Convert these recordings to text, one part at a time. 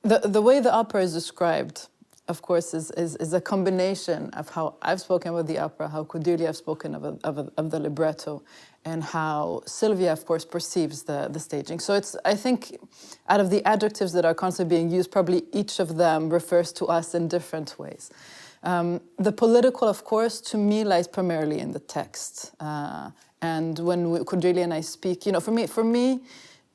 The way the opera is described, of course, is a combination of how I've spoken about the opera, how Cordelia have spoken of the libretto, and how Sylvia, of course, perceives the staging. So it's, I think, out of the adjectives that are constantly being used, probably each of them refers to us in different ways. The political, of course, to me, lies primarily in the text. And when Cordelia and I speak, you know, for me,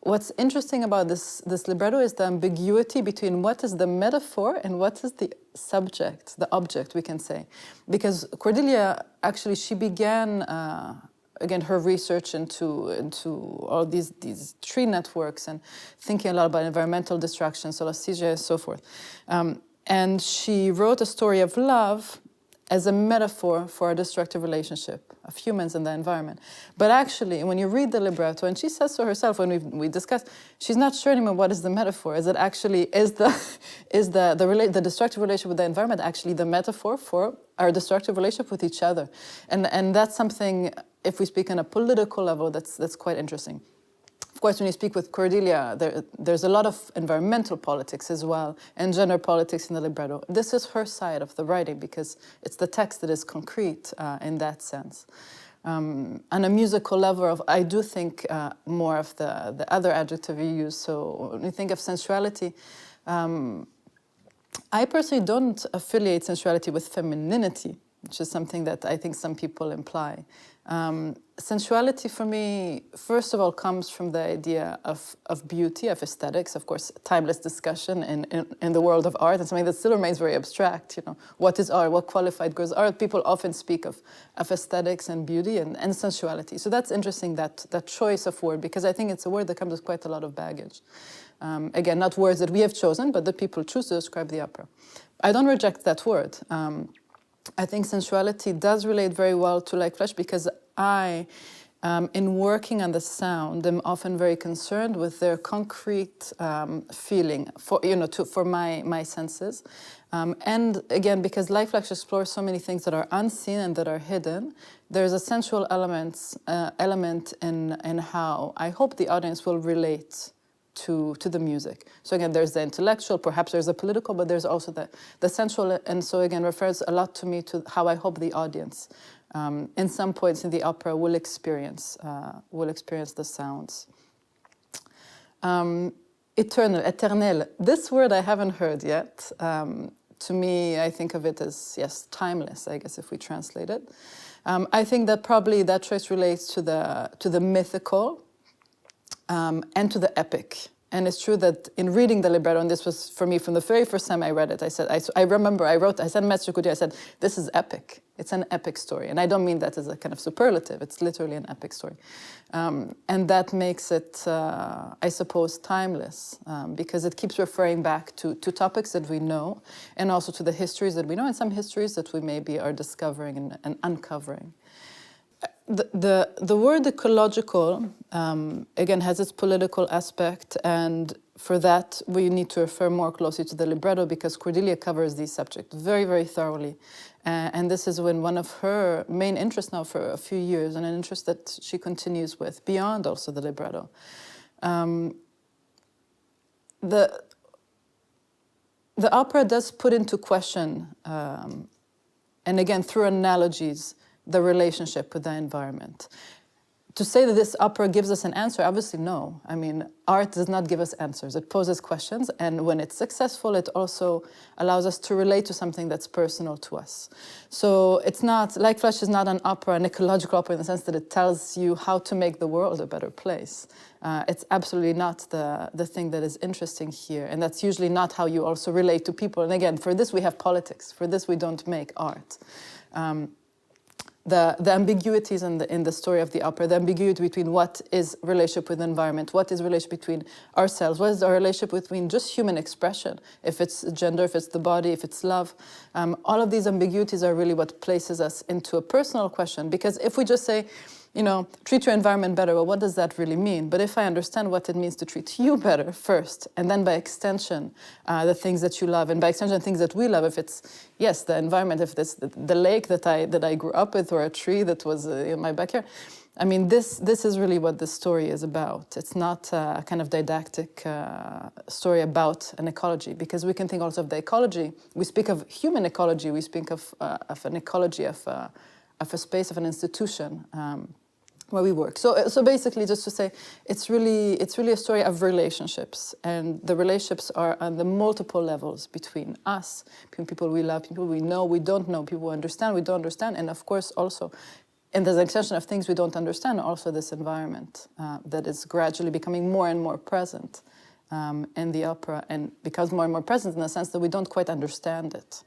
what's interesting about this libretto is the ambiguity between what is the metaphor and what is the subject, the object, we can say. Because Cordelia, actually, she began, again, her research into all these tree networks and thinking a lot about environmental destruction, solasthesia, and so forth. And she wrote a story of love as a metaphor for a destructive relationship of humans and the environment. But actually, when you read the libretto, and she says so herself when we discuss, she's not sure anymore what is the metaphor. Is it actually, is the destructive relationship with the environment actually the metaphor for our destructive relationship with each other? And that's something, if we speak on a political level, that's quite interesting. Of course, when you speak with Cordelia, there's a lot of environmental politics as well, and gender politics in the libretto. This is her side of the writing, because it's the text that is concrete in that sense. On a musical level, I do think more of the other adjective you use. So when you think of sensuality, I personally don't affiliate sensuality with femininity, which is something that I think some people imply. Sensuality for me, first of all, comes from the idea of beauty, of aesthetics, of course, timeless discussion in the world of art, and something that still remains very abstract. You know, what is art? What qualified goes art? People often speak of aesthetics and beauty and sensuality. So that's interesting, that choice of word, because I think it's a word that comes with quite a lot of baggage. Again, not words that we have chosen, but that people choose to describe the opera. I don't reject that word. I think sensuality does relate very well to Like Flesh, because I, in working on the sound, am often very concerned with their concrete feeling for my senses. And again, because Like Flesh explores so many things that are unseen and that are hidden, there's a sensual element in how I hope the audience will relate to the music. So again, there's the intellectual, perhaps there's the political, but there's also the sensual, and so again refers a lot to me to how I hope the audience, in some points in the opera, will experience the sounds. Éternel. This word I haven't heard yet. To me, I think of it as, yes, timeless, I guess, if we translate it. I think that probably that choice relates to the mythical, and to the epic. And it's true that in reading the libretto, and this was for me from the very first time I read it, I said, I remember I said, Maître Couture, I said, this is epic. It's an epic story. And I don't mean that as a kind of superlative. It's literally an epic story. And that makes it, I suppose, timeless, because it keeps referring back to topics that we know, and also to the histories that we know, and some histories that we maybe are discovering and uncovering. The word ecological, again, has its political aspect, and for that we need to refer more closely to the libretto, because Cordelia covers these subjects very, very thoroughly. And this is one of her main interests now for a few years, and an interest that she continues with beyond also the libretto. The opera does put into question, and again, through analogies, the relationship with the environment. To say that this opera gives us an answer, obviously no. I mean, art does not give us answers. It poses questions, and when it's successful, it also allows us to relate to something that's personal to us. So it's not, Like Flesh is not an opera, an ecological opera, in the sense that it tells you how to make the world a better place. It's absolutely not the thing that is interesting here, and that's usually not how you also relate to people. And again, for this we have politics. For this we don't make art. The ambiguities in the story of the opera, the ambiguity between what is relationship with the environment, what is relationship between ourselves, what is our relationship between just human expression, if it's gender, if it's the body, if it's love. All of these ambiguities are really what places us into a personal question, because if we just say, treat your environment better. Well, what does that really mean? But if I understand what it means to treat you better first, and then by extension, the things that you love, and by extension, the things that we love, if it's, yes, the environment, if it's the lake that I grew up with, or a tree that was in my backyard, I mean, this is really what this story is about. It's not a kind of didactic story about an ecology, because we can think also of the ecology. We speak of human ecology. We speak of an ecology of a space, of an institution where we work. So basically, just to say, it's really a story of relationships, and the relationships are on the multiple levels between us, between people we love, people we know, we don't know, people we understand, we don't understand, and of course also, and there's an extension of things we don't understand, also this environment that is gradually becoming more and more present in the opera, and becomes more and more present in the sense that we don't quite understand it.